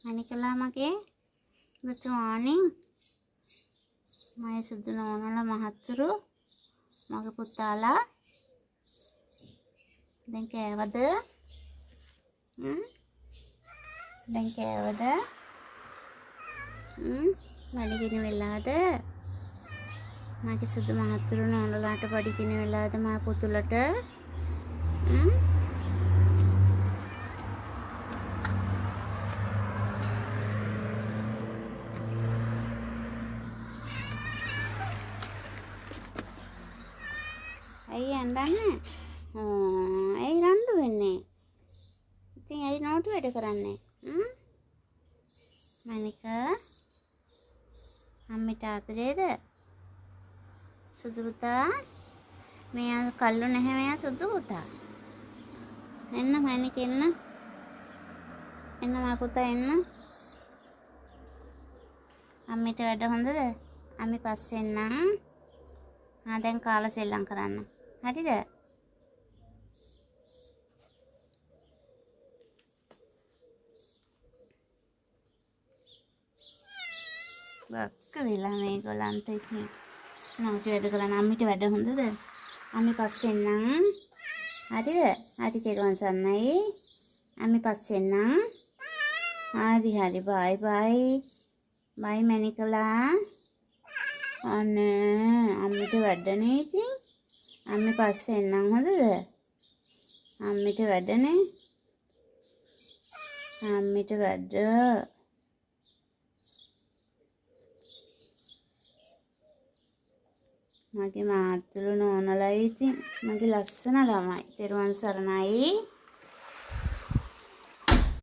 මණිකලා මගේ good morning. මගේ සුදු නෝනලා මහත්තුරු මගේ පුතාලා දැන් කෑවද? දැන් කෑවද? වැඩිගෙන වෙලාද? මගේ සුදු මහත්තුරු නෝනලාට වැඩිගෙන වෙලාද මා පුතුලට? ඇයි අඬන්නේ? ඇයි රණ්ඩු වෙන්නේ? ඉතින් ඇයි නෝටු වැඩ කරන්නේ? මණික අම්මිට ආදරේද? සුදු පුතා මෙයා කල්ලු නැහැ මෙයා සුදු පුතා. එන්න මණික එන්න. එන්න මා පුතා එන්න. අම්මිට වැඩ හොඳද? අම්මි පස්සේ එන්නම්. දැන් කාලා සෙල්ලම් කරන්න. හරිද? බක්ක වෙලා මේගොල්ලන්ට ඉතින් නෝටු වැඩ කරන්න. අම්මිට වැඩ හොඳද? අම්මි පස්සේ එන්නම්. හරිද? හරි තෙරුවන් සරණයි. අම්මි පස්සේ එන්නම්. හරි බයි බයි. බයි මණිකලා. අනේ අම්මිට වැඩනේ ඉතින්. අම්මි පස්සේ එන්නම් හොඳද? අම්මිට වැඩනේ. අම්මිට වැඩ. මගේ මාතුළු නෝනලයි ඉතින් මගේ ලස්සන ළමයි. තෙරුවන් සරණයි.